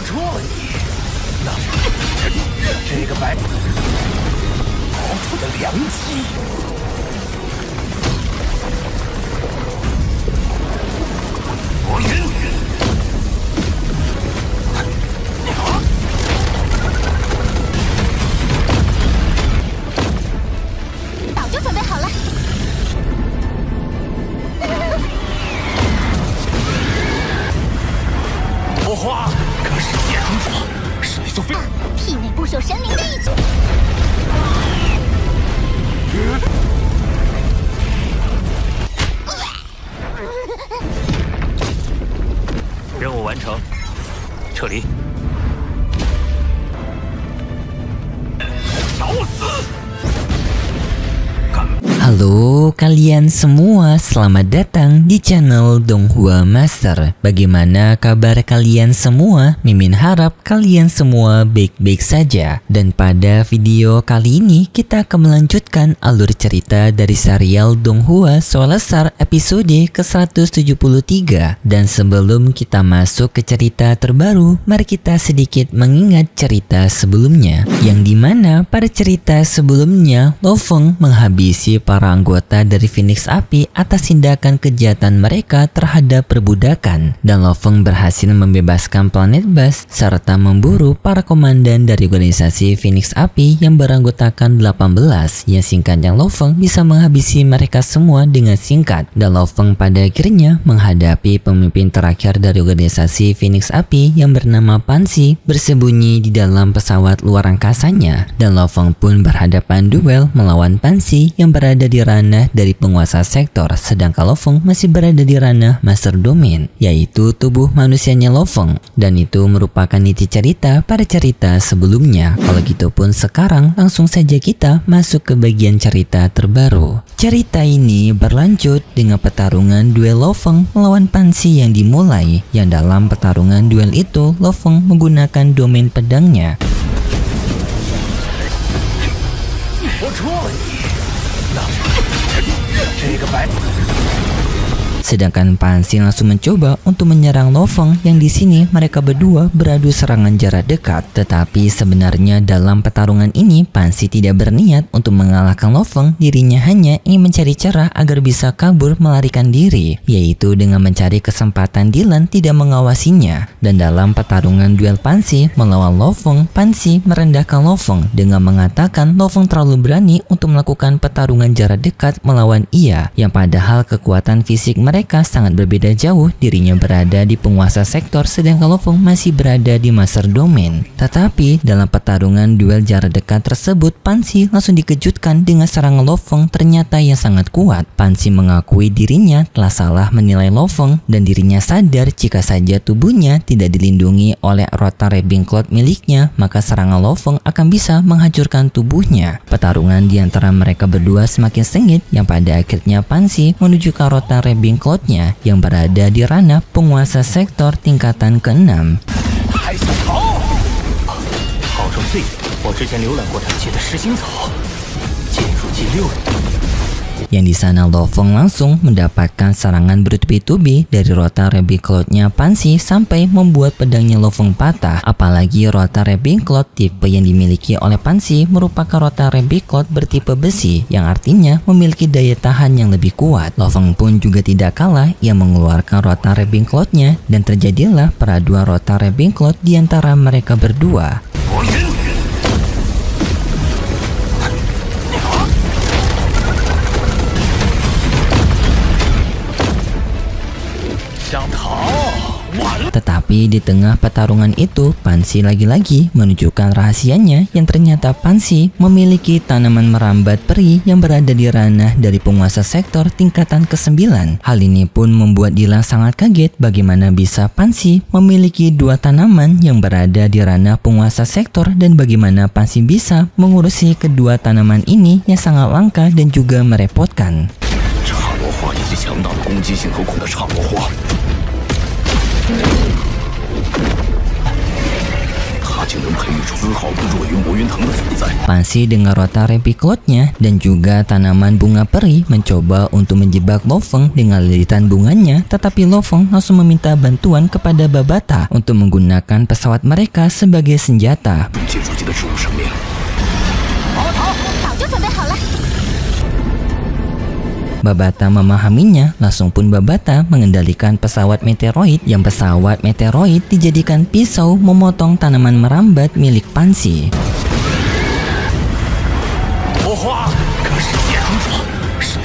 戳你，那这个白逃出的良机。火云。 就准备好了。火花可是界中者，是一座飞。媲美不朽神灵的一击。任务完成，撤离。找死！ Halo kalian semua, selamat datang di channel Donghua Master. Bagaimana kabar kalian semua? Mimin harap kalian semua baik-baik saja. Dan pada video kali ini kita akan melanjutkan alur cerita dari serial Donghua Solasar episode ke-173. Dan sebelum kita masuk ke cerita terbaru, mari kita sedikit mengingat cerita sebelumnya, yang dimana pada cerita sebelumnya Lo Feng menghabisi para anggota dari Phoenix Api atas tindakan kejahatan mereka terhadap perbudakan, dan Lo Feng berhasil membebaskan planet Bas serta memburu para komandan dari organisasi Phoenix Api yang beranggotakan 18, yang singkatnya Lo Feng bisa menghabisi mereka semua dengan singkat, dan Lo Feng pada akhirnya menghadapi pemimpin terakhir dari organisasi Phoenix Api yang bernama Pansi bersembunyi di dalam pesawat luar angkasanya, dan Lo Feng pun berhadapan duel melawan Pansi yang berada di ranah dari penguasa sektor, sedangkan Lo Feng masih berada di ranah Master Domain, yaitu tubuh manusianya Lo Feng, dan itu merupakan inti cerita pada cerita sebelumnya. Kalau gitu pun sekarang langsung saja kita masuk ke bagian cerita terbaru. Cerita ini berlanjut dengan pertarungan duel Lo Feng melawan Pansi yang dimulai, yang dalam pertarungan duel itu Lo Feng menggunakan domain pedangnya. Sedangkan Pansi langsung mencoba untuk menyerang Lo Feng, yang di sini mereka berdua beradu serangan jarak dekat. Tetapi sebenarnya dalam pertarungan ini Pansi tidak berniat untuk mengalahkan Lo Feng, dirinya hanya ingin mencari cara agar bisa kabur melarikan diri, yaitu dengan mencari kesempatan Dylan tidak mengawasinya. Dan dalam pertarungan duel Pansi melawan Lo Feng, Pansi merendahkan Lo Feng dengan mengatakan Lo Feng terlalu berani untuk melakukan pertarungan jarak dekat melawan ia, yang padahal kekuatan fisik mereka sangat berbeda jauh. Dirinya berada di penguasa sektor sedangkan Lo Feng masih berada di Master Domain. Tetapi dalam pertarungan duel jarak dekat tersebut Pansi langsung dikejutkan dengan serangan Lo Feng ternyata yang sangat kuat. Pansi mengakui dirinya telah salah menilai Lo Feng, dan dirinya sadar jika saja tubuhnya tidak dilindungi oleh Rotan Rabbing Cloud miliknya, maka serangan Lo Feng akan bisa menghancurkan tubuhnya. Pertarungan di antara mereka berdua semakin sengit, yang pada akhirnya Pansi menuju ke Rotan Rabbing Cloud-nya yang berada di ranah penguasa sektor tingkatan ke-6. Yang di sana Lo Feng langsung mendapatkan serangan bertubi-tubi dari Rotan Rabbing Cloud-nya Pansi sampai membuat pedangnya Lo Feng patah. Apalagi Rotan Rabbing Cloud tipe yang dimiliki oleh Pansi merupakan Rotan Rabbing Cloud bertipe besi, yang artinya memiliki daya tahan yang lebih kuat. Lo Feng pun juga tidak kalah, ia mengeluarkan Rotan Rabbing Cloud-nya dan terjadilah peraduan Rotan Rabbing Cloud di antara mereka berdua. Tetapi di tengah pertarungan itu Pansi lagi-lagi menunjukkan rahasianya, yang ternyata Pansi memiliki tanaman merambat peri yang berada di ranah dari penguasa sektor tingkatan ke-9. Hal ini pun membuat Dylan sangat kaget bagaimana bisa Pansi memiliki dua tanaman yang berada di ranah penguasa sektor, dan bagaimana Pansi bisa mengurusi kedua tanaman ini yang sangat langka dan juga merepotkan. Pansy dengan Rotary Picklotnya dan juga tanaman bunga peri mencoba untuk menjebak Lo Feng dengan lilitan bunganya, tetapi Lo Feng langsung meminta bantuan kepada Babata untuk menggunakan pesawat mereka sebagai senjata. Babata memahaminya, langsung pun Babata mengendalikan pesawat meteoroid, yang pesawat meteoroid dijadikan pisau memotong tanaman merambat milik Pansy.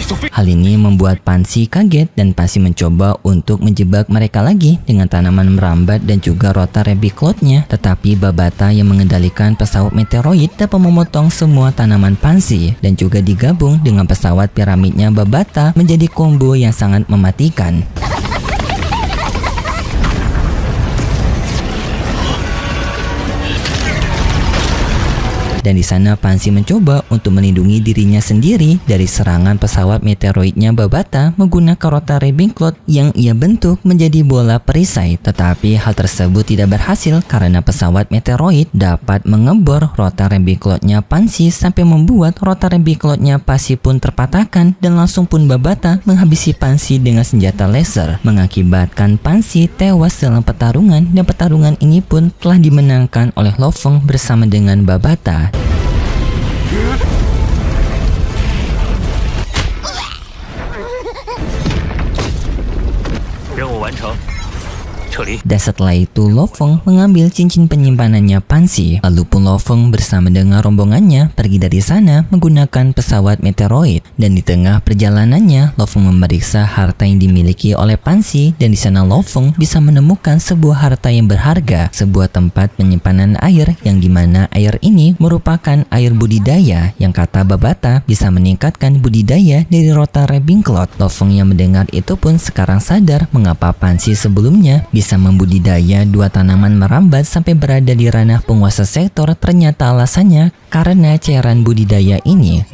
Hal ini membuat Pansy kaget dan Pansy mencoba untuk menjebak mereka lagi dengan tanaman merambat dan juga Rotary Picklotnya, tetapi Babata yang mengendalikan pesawat meteoroid dapat memotong semua tanaman Pansy dan juga digabung dengan pesawat piramidnya Babata menjadi combo yang sangat mematikan. Dan di sana Pansy mencoba untuk melindungi dirinya sendiri dari serangan pesawat meteoroidnya Babata menggunakan Rotary Picklot yang ia bentuk menjadi bola perisai. Tetapi hal tersebut tidak berhasil karena pesawat meteoroid dapat mengebor Rotary Picklotnya Pansy sampai membuat Rotary Picklotnya Pansy pun terpatahkan, dan langsung pun Babata menghabisi Pansy dengan senjata laser, mengakibatkan Pansy tewas dalam pertarungan, dan pertarungan ini pun telah dimenangkan oleh Lo Feng bersama dengan Babata. Dan setelah itu Lo Feng mengambil cincin penyimpanannya Pansy. Lalu pun Lo Feng bersama dengan rombongannya pergi dari sana menggunakan pesawat meteoroid. Dan di tengah perjalanannya Lo Feng memeriksa harta yang dimiliki oleh Pansy, dan di sana Lo Feng bisa menemukan sebuah harta yang berharga, sebuah tempat penyimpanan air yang dimana air ini merupakan air budidaya yang kata Babata bisa meningkatkan budidaya dari Rotary Picklot. Lo Feng yang mendengar itu pun sekarang sadar mengapa Pansy sebelumnya bisa membudidaya dua tanaman merambat sampai berada di ranah penguasa sektor. Ternyata alasannya karena cairan budidaya ini.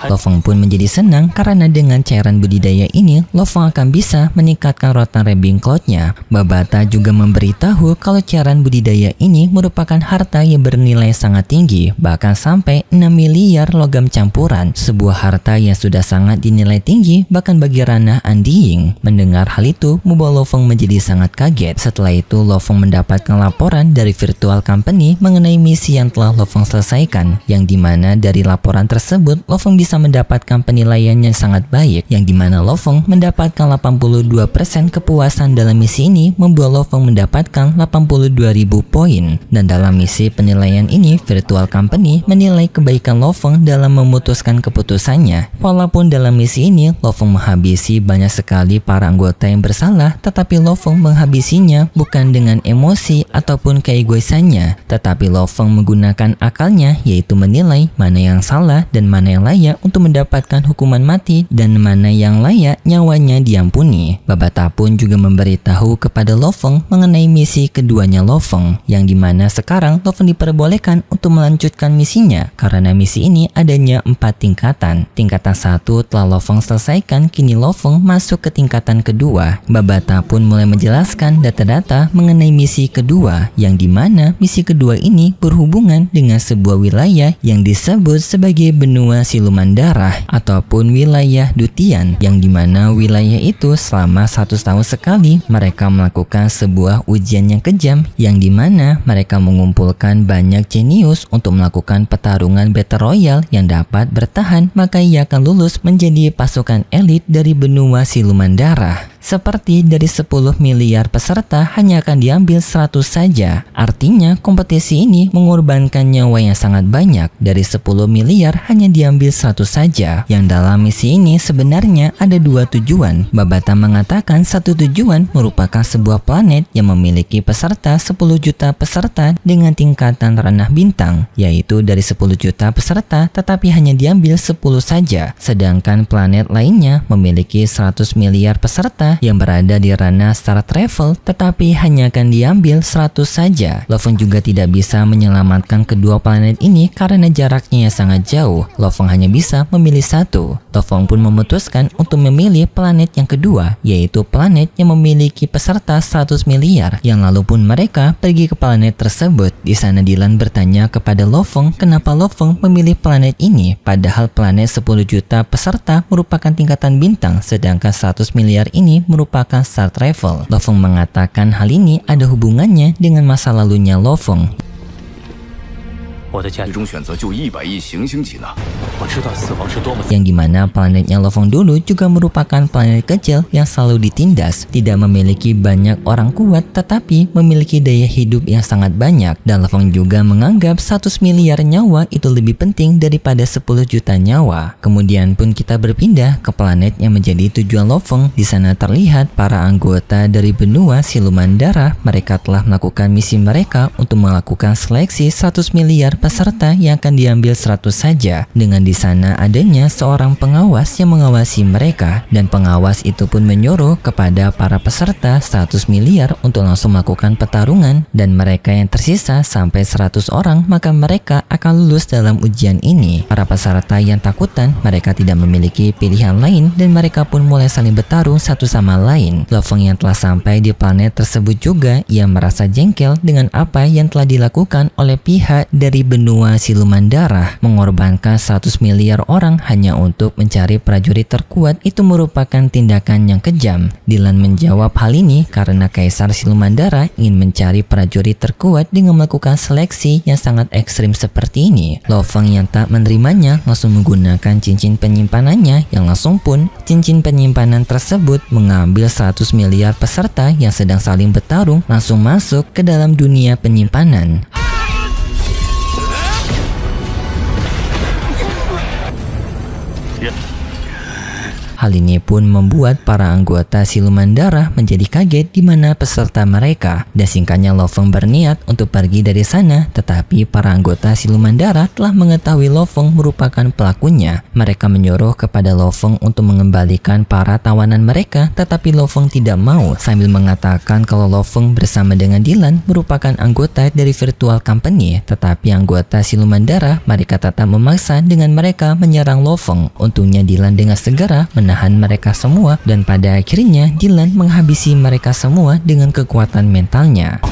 Lo Feng pun menjadi senang karena dengan cairan budidaya ini Lo Feng akan bisa meningkatkan Rotary Picklotnya. Babata juga memberitahu kalau cairan budidaya ini merupakan harta yang bernilai sangat tinggi, bahkan sampai 6 miliar logam campuran, sebuah harta yang sudah sangat dinilai tinggi bahkan bagi ranah Undying. Mendengar hal itu membuat Lo Feng menjadi sangat kaget. Setelah itu Lo Feng mendapatkan laporan dari Virtual Company mengenai misi yang telah Lo Feng selesaikan, yang dimana dari laporan tersebut Lo Feng bisa mendapatkan penilaian yang sangat baik, yang dimana Lo Feng mendapatkan 82% kepuasan dalam misi ini, membuat Lo Feng mendapatkan 82.000 poin. Dan dalam misi penilaian ini Virtual Company menilai kebaikan Lo Feng dalam memutuskan keputusannya. Walaupun dalam misi ini Lo Feng menghabisi banyak sekali para anggota yang bersalah, tetapi Lo Feng menghabisinya bukan dengan emosi ataupun keegoisannya, tetapi Lo Feng menggunakan akalnya, yaitu menilai mana yang salah dan mana yang layak untuk mendapatkan hukuman mati dan mana yang layak nyawanya diampuni. Babata pun juga memberitahu kepada Lo Feng mengenai misi keduanya Lo Feng, yang dimana sekarang Lo Feng diperbolehkan untuk melanjutkan misinya karena misi ini adanya 4 tingkatan. Tingkatan 1 telah Lo Feng selesaikan, kini Lo Feng masuk ke tingkatan kedua. Babata pun mulai menjelaskan data-data mengenai misi kedua, yang dimana misi kedua ini berhubungan dengan sebuah wilayah yang disebut sebagai benua siluman darah ataupun wilayah Dutian, yang dimana wilayah itu selama 100 tahun sekali mereka melakukan sebuah ujian yang kejam, yang dimana mereka mengumpulkan banyak jenius untuk melakukan pertarungan Battle Royale yang dapat bertahan, maka ia akan lulus menjadi pasukan elit dari benua siluman darah. Seperti dari 10 miliar peserta hanya akan diambil 100 saja. Artinya kompetisi ini mengorbankan nyawa yang sangat banyak. Dari 10 miliar hanya diambil 100 saja. Yang dalam misi ini sebenarnya ada 2 tujuan. Babata mengatakan satu tujuan merupakan sebuah planet yang memiliki peserta 10 juta peserta dengan tingkatan ranah bintang, yaitu dari 10 juta peserta tetapi hanya diambil 10 saja. Sedangkan planet lainnya memiliki 100 miliar peserta yang berada di ranah star travel tetapi hanya akan diambil 100 saja. Lo Feng juga tidak bisa menyelamatkan kedua planet ini karena jaraknya yang sangat jauh. Lo Feng hanya bisa memilih satu. Lo Fong pun memutuskan untuk memilih planet yang kedua, yaitu planet yang memiliki peserta 100 miliar. Yang lalu pun mereka pergi ke planet tersebut. Di sana Dylan bertanya kepada Lo Fong kenapa Lo Fong memilih planet ini, padahal planet 10 juta peserta merupakan tingkatan bintang, sedangkan 100 miliar ini merupakan star travel. Lo Fong mengatakan hal ini ada hubungannya dengan masa lalunya Lo Fong. 我的家，一种选择就100亿行星级呢。我知道死亡是多么。 Yang dimana planetnya Lo Fong dulu juga merupakan planet kecil yang selalu ditindas, tidak memiliki banyak orang kuat tetapi memiliki daya hidup yang sangat banyak. Dan Lo Fong juga menganggap 100 miliar nyawa itu lebih penting daripada 10 juta nyawa. Kemudian pun kita berpindah ke planet yang menjadi tujuan Lo Fong. Di sana terlihat para anggota dari benua siluman darah. Mereka telah melakukan misi mereka untuk melakukan seleksi 100 miliar peserta yang akan diambil 100 saja. Dengan di sana adanya seorang pengawas yang mengawasi mereka, dan pengawas itu pun menyuruh kepada para peserta 100 miliar untuk langsung melakukan pertarungan, dan mereka yang tersisa sampai 100 orang maka mereka akan lulus dalam ujian ini. Para peserta yang takutan, mereka tidak memiliki pilihan lain dan mereka pun mulai saling bertarung satu sama lain. Lo Fong yang telah sampai di planet tersebut juga, ia merasa jengkel dengan apa yang telah dilakukan oleh pihak dari benua siluman darah. Mengorbankan 100 miliar orang hanya untuk mencari prajurit terkuat itu merupakan tindakan yang kejam. Dylan menjawab hal ini karena Kaisar Siluman Darah ingin mencari prajurit terkuat dengan melakukan seleksi yang sangat ekstrim seperti ini. Lo Fong yang tak menerimanya langsung menggunakan cincin penyimpanannya, yang langsung pun cincin penyimpanan tersebut mengambil 100 miliar peserta yang sedang saling bertarung langsung masuk ke dalam dunia penyimpanan. Hal ini pun membuat para anggota siluman darah menjadi kaget di mana peserta mereka, dan singkatnya Lo Fong berniat untuk pergi dari sana, tetapi para anggota siluman darah telah mengetahui Lo Fong merupakan pelakunya. Mereka menyuruh kepada Lo Fong untuk mengembalikan para tawanan mereka, tetapi Lo Fong tidak mau, sambil mengatakan kalau Lo Fong bersama dengan Dylan merupakan anggota dari virtual company. Tetapi anggota siluman darah mereka tetap memaksa dengan mereka menyerang Lo Fong. Untungnya Dylan dengan segera menahan mereka semua, dan pada akhirnya Dylan menghabisi mereka semua dengan kekuatan mentalnya.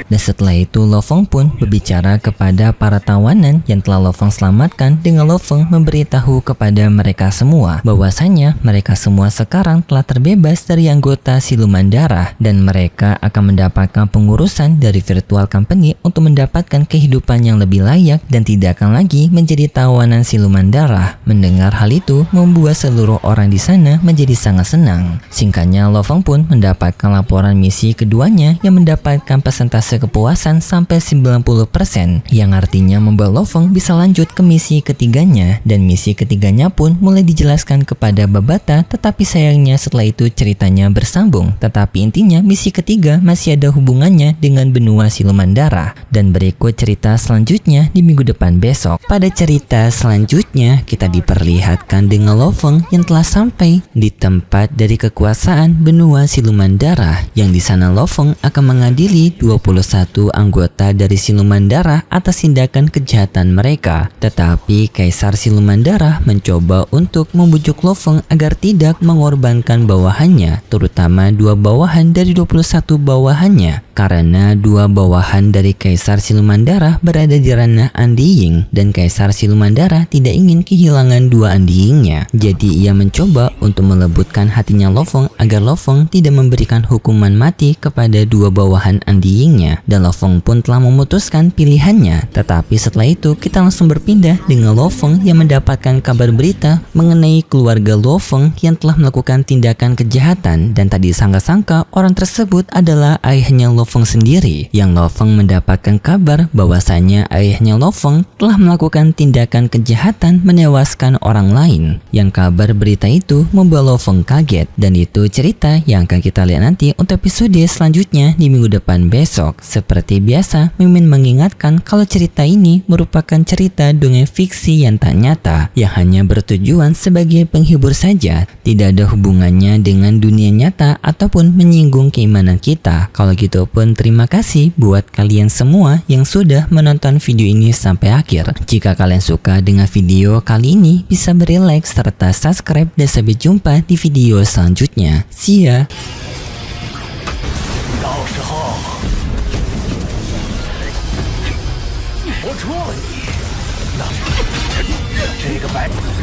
Dan setelah itu Lo Fong pun berbicara kepada para tawanan yang telah Lo Fong selamatkan, dengan Lo Fong memberitahu kepada mereka semua bahwasanya mereka semua sekarang telah terbebas dari anggota siluman darah dan mereka akan mendapatkan pengurusan dari virtual company untuk mendapatkan kehidupan yang lebih layak dan tidak akan lagi menjadi tawanan siluman darah. Mendengar hal itu membuat seluruh orang di sana menjadi sangat senang. Singkatnya Lo Fong pun mendapatkan laporan misi keduanya yang mendapatkan persentase kepuasan sampai 90%, yang artinya membuat Lo Fong bisa lanjut ke misi ketiganya, dan misi ketiganya pun mulai dijelaskan kepada Babata, tetapi sayangnya setelah itu ceritanya bersambung. Tetapi intinya misi ketiga masih ada hubungannya dengan benua siluman darah, dan berikut cerita selanjutnya di minggu depan besok. Pada cerita selanjutnya kita diperlihatkan dengan Lo Fong yang telah sampai di tempat dari kekuasaan benua siluman darah, yang di sana Lo Fong akan mengadili 21 anggota dari siluman darah atas tindakan kejahatan mereka. Tetapi Kaisar Siluman Darah mencoba untuk membujuk Lo Fong agar tidak mengorbankan bawahannya, terutama 2 bawahan dari 21 bawahannya, karena 2 bawahan dari Kaisar Siluman Darah berada di ranah Undying, dan Kaisar Siluman Darah tidak ingin kehilangan 2 Undyingnya. Jadi ia mencoba untuk melembutkan hatinya Lo Fong agar Lo Fong tidak memberikan hukuman mati kepada 2 bawahan Undyingnya, dan Lo Fong pun telah memutuskan pilihannya. Tetapi setelah itu kita langsung berpindah dengan Lo Fong yang mendapatkan kabar berita mengenai keluarga Lo Fong yang telah melakukan tindakan kejahatan, dan tadi sangka-sangka orang tersebut adalah ayahnya Lo Fong sendiri. Yang Lo Fong mendapatkan kabar bahwasanya ayahnya Lo Fong telah melakukan tindakan kejahatan menewaskan orang lain. Yang kabar berita itu membuat Lo Fong kaget, dan itu cerita yang akan kita lihat nanti untuk episode selanjutnya di minggu depan besok. Seperti biasa, Mimin mengingatkan kalau cerita ini merupakan cerita dongeng fiksi yang tak nyata, yang hanya bertujuan sebagai penghibur saja, tidak ada hubungannya dengan dunia nyata ataupun menyinggung keimanan kita. Kalau gitu pun terima kasih buat kalian semua yang sudah menonton video ini sampai akhir. Jika kalian suka dengan video kali ini, bisa beri like serta subscribe dan sampai jumpa di video selanjutnya. See ya! 到时候我戳了你，那这个白。